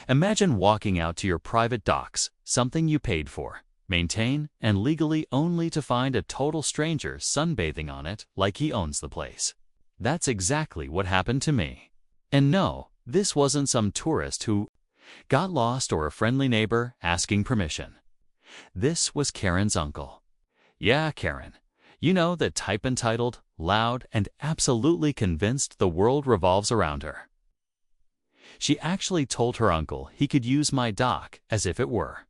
Imagine walking out to your private docks, something you paid for, maintain, and legally only to find a total stranger sunbathing on it like he owns the place. That's exactly what happened to me. And no, this wasn't some tourist who got lost or a friendly neighbor asking permission. This was Karen's uncle. Yeah, Karen. You know, the type entitled, loud, and absolutely convinced the world revolves around her. She actually told her uncle he could use my dock as if it were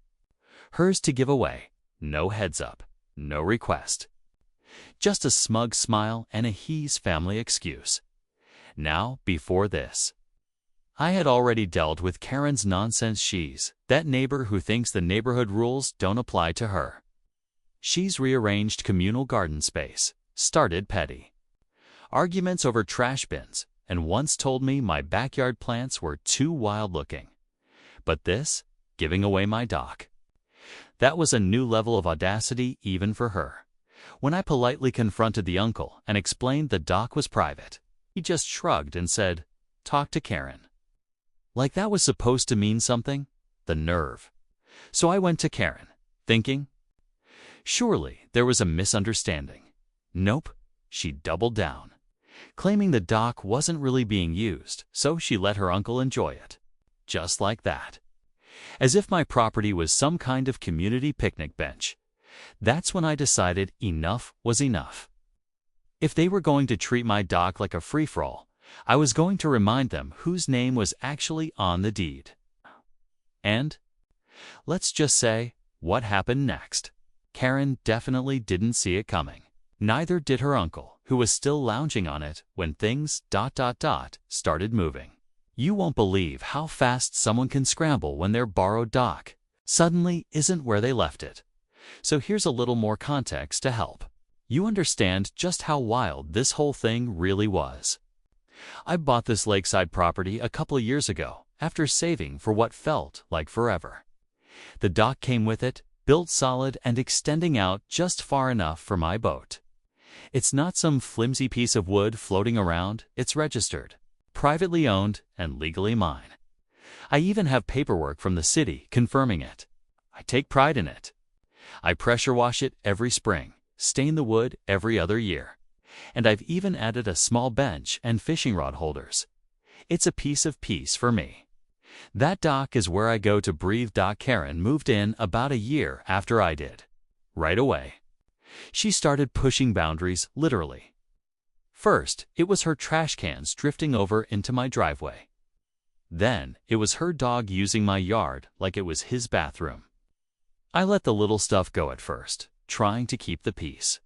hers to give away. No heads up, no request. Just a smug smile and a he's family excuse. Now, before this, I had already dealt with Karen's nonsense. She's that neighbor who thinks the neighborhood rules don't apply to her. She's rearranged communal garden space, started petty arguments over trash bins, and once told me my backyard plants were too wild-looking. But this, giving away my dock, that was a new level of audacity even for her. When I politely confronted the uncle and explained the dock was private, he just shrugged and said, "Talk to Karen." Like that was supposed to mean something? The nerve. So I went to Karen, thinking, surely there was a misunderstanding. Nope, she doubled down, claiming the dock wasn't really being used, so she let her uncle enjoy it. Just like that. As if my property was some kind of community picnic bench. That's when I decided enough was enough. If they were going to treat my dock like a free-for-all, I was going to remind them whose name was actually on the deed. And let's just say, what happened next? Karen definitely didn't see it coming. Neither did her uncle, who was still lounging on it when things ... started moving. You won't believe how fast someone can scramble when their borrowed dock suddenly isn't where they left it. So here's a little more context to help you understand just how wild this whole thing really was. I bought this lakeside property a couple of years ago after saving for what felt like forever. The dock came with it, built solid and extending out just far enough for my boat. It's not some flimsy piece of wood floating around, it's registered, privately owned, and legally mine. I even have paperwork from the city confirming it. I take pride in it. I pressure wash it every spring, stain the wood every other year, and I've even added a small bench and fishing rod holders. It's a piece of peace for me. That dock is where I go to breathe. Karen moved in about a year after I did. Right away, she started pushing boundaries, literally. First, it was her trash cans drifting over into my driveway. Then, it was her dog using my yard like it was his bathroom. I let the little stuff go at first, trying to keep the peace.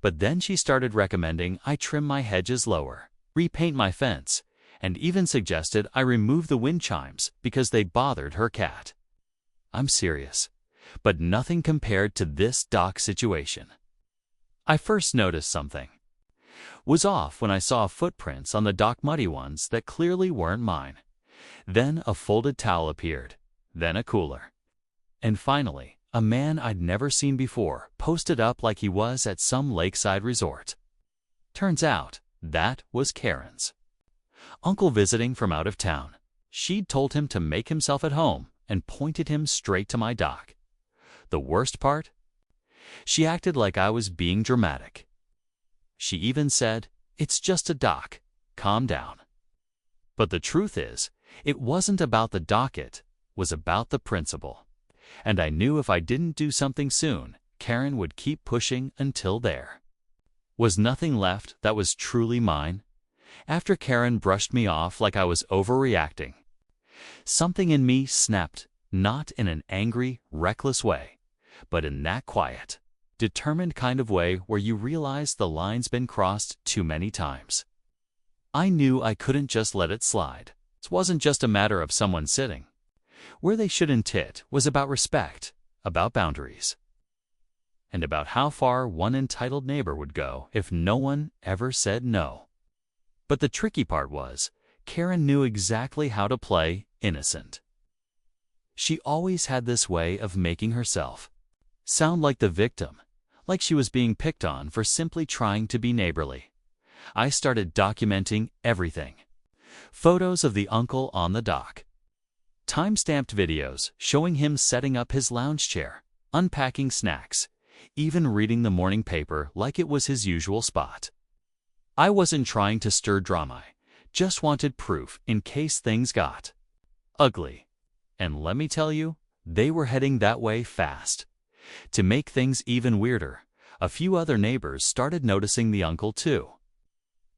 But then she started recommending I trim my hedges lower, repaint my fence, and even suggested I remove the wind chimes because they bothered her cat. I'm serious, but nothing compared to this dock situation. I first noticed something was off when I saw footprints on the dock, muddy ones that clearly weren't mine. Then a folded towel appeared, then a cooler. And finally, a man I'd never seen before posted up like he was at some lakeside resort. Turns out, that was Karen's uncle visiting from out of town. She'd told him to make himself at home and pointed him straight to my dock. The worst part? She acted like I was being dramatic. She even said, "It's just a dock, calm down." But the truth is, it wasn't about the dock, it was about the principle. And I knew if I didn't do something soon, Karen would keep pushing until there was nothing left that was truly mine. After Karen brushed me off like I was overreacting, something in me snapped, not in an angry, reckless way, but in that quiet, determined kind of way where you realize the line's been crossed too many times. I knew I couldn't just let it slide. It wasn't just a matter of someone sitting where they shouldn't. It was about respect, about boundaries, and about how far one entitled neighbor would go if no one ever said no. But the tricky part was, Karen knew exactly how to play innocent. She always had this way of making herself sound like the victim, like she was being picked on for simply trying to be neighborly. I started documenting everything. Photos of the uncle on the dock, Time-stamped videos showing him setting up his lounge chair, unpacking snacks, even reading the morning paper like it was his usual spot. I wasn't trying to stir drama, just wanted proof in case things got ugly. And let me tell you, they were heading that way fast. To make things even weirder, a few other neighbors started noticing the uncle too.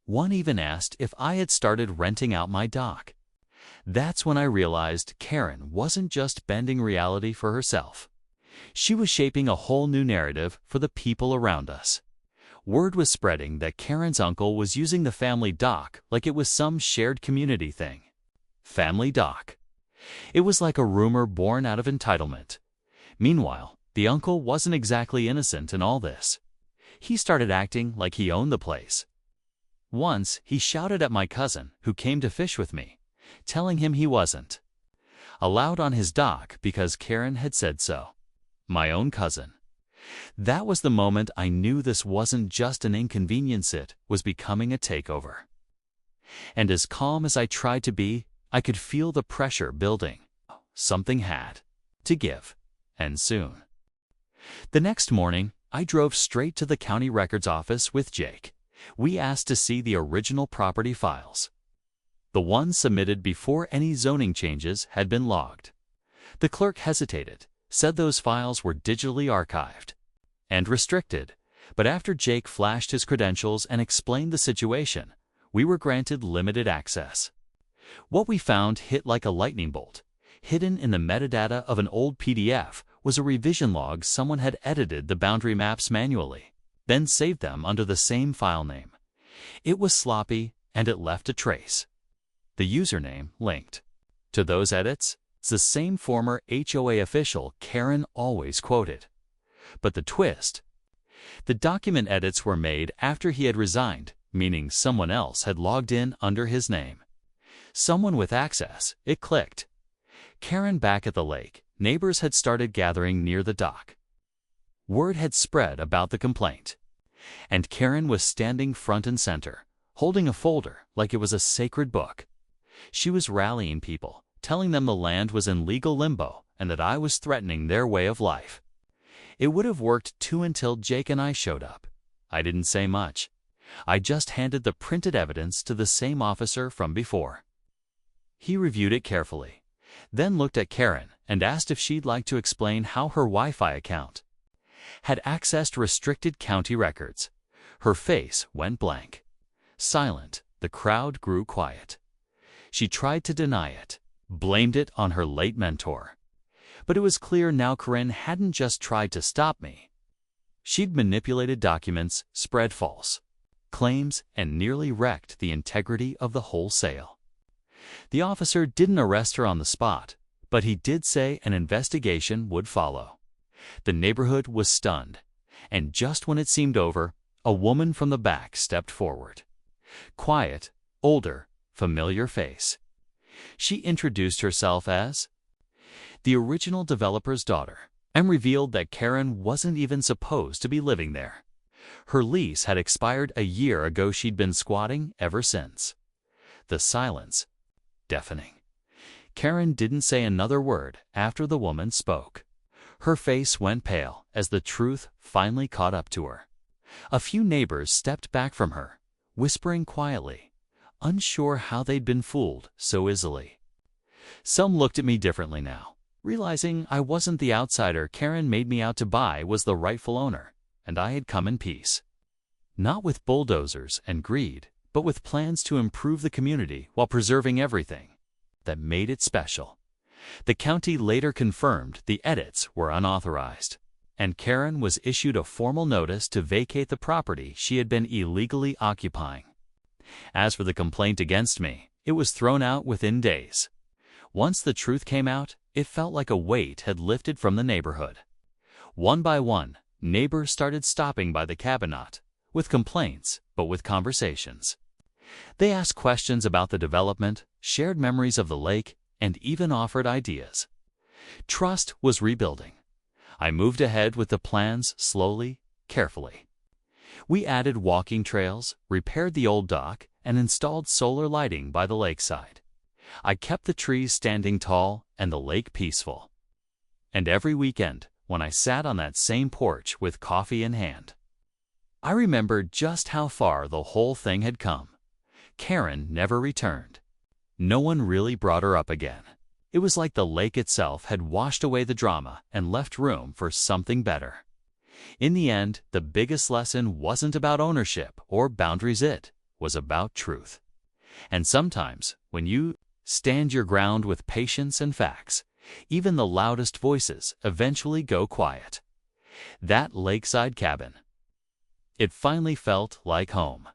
One even asked if I had started renting out my dock. That's when I realized Karen wasn't just bending reality for herself. She was shaping a whole new narrative for the people around us. Word was spreading that Karen's uncle was using the family dock like it was some shared community thing. Family dock. It was like a rumor born out of entitlement. Meanwhile, the uncle wasn't exactly innocent in all this. He started acting like he owned the place. Once, he shouted at my cousin, who came to fish with me, telling him he wasn't allowed on his dock because Karen had said so. My own cousin. That was the moment I knew this wasn't just an inconvenience, it was becoming a takeover. And as calm as I tried to be, I could feel the pressure building. Something had to give, and soon. The next morning, I drove straight to the county records office with Jake. We asked to see the original property files, the ones submitted before any zoning changes had been logged. The clerk hesitated, said those files were digitally archived and restricted, but after Jake flashed his credentials and explained the situation, we were granted limited access. What we found hit like a lightning bolt. Hidden in the metadata of an old PDF was a revision log. Someone had edited the boundary maps manually, then saved them under the same file name. It was sloppy, and it left a trace. The username linked to those edits. It's the same former HOA official Karen always quoted. But the twist: the document edits were made after he had resigned, meaning someone else had logged in under his name. Someone with access, it clicked. Karen back at the lake, neighbors had started gathering near the dock. Word had spread about the complaint. And Karen was standing front and center, holding a folder like it was a sacred book. She was rallying people, telling them the land was in legal limbo and that I was threatening their way of life. It would have worked too until Jake and I showed up. I didn't say much. I just handed the printed evidence to the same officer from before. He reviewed it carefully, then looked at Karen and asked if she'd like to explain how her Wi-Fi account had accessed restricted county records. Her face went blank. Silent, the crowd grew quiet. She tried to deny it, blamed it on her late mentor. But it was clear now Karen hadn't just tried to stop me. She'd manipulated documents, spread false claims, and nearly wrecked the integrity of the whole sale. The officer didn't arrest her on the spot, but he did say an investigation would follow. The neighborhood was stunned, and just when it seemed over, a woman from the back stepped forward. Quiet, older, familiar face. She introduced herself as the original developer's daughter and revealed that Karen wasn't even supposed to be living there. Her lease had expired a year ago. She'd been squatting ever since. The silence, deafening. Karen didn't say another word after the woman spoke. Her face went pale as the truth finally caught up to her. A few neighbors stepped back from her, whispering quietly, unsure how they'd been fooled so easily. Some looked at me differently now, realizing I wasn't the outsider Karen made me out to buy was the rightful owner, and I had come in peace. Not with bulldozers and greed, but with plans to improve the community while preserving everything that made it special. The county later confirmed the edits were unauthorized, and Karen was issued a formal notice to vacate the property she had been illegally occupying. As for the complaint against me, it was thrown out within days. Once the truth came out, it felt like a weight had lifted from the neighborhood. One by one, neighbors started stopping by the cabin, not with complaints, but with conversations. They asked questions about the development, shared memories of the lake, and even offered ideas. Trust was rebuilding. I moved ahead with the plans slowly, carefully. We added walking trails, repaired the old dock, and installed solar lighting by the lakeside. I kept the trees standing tall and the lake peaceful. And every weekend, when I sat on that same porch with coffee in hand, I remembered just how far the whole thing had come. Karen never returned. No one really brought her up again. It was like the lake itself had washed away the drama and left room for something better. In the end, the biggest lesson wasn't about ownership or boundaries, it was about truth. And sometimes, when you stand your ground with patience and facts, even the loudest voices eventually go quiet. That lakeside cabin, it finally felt like home.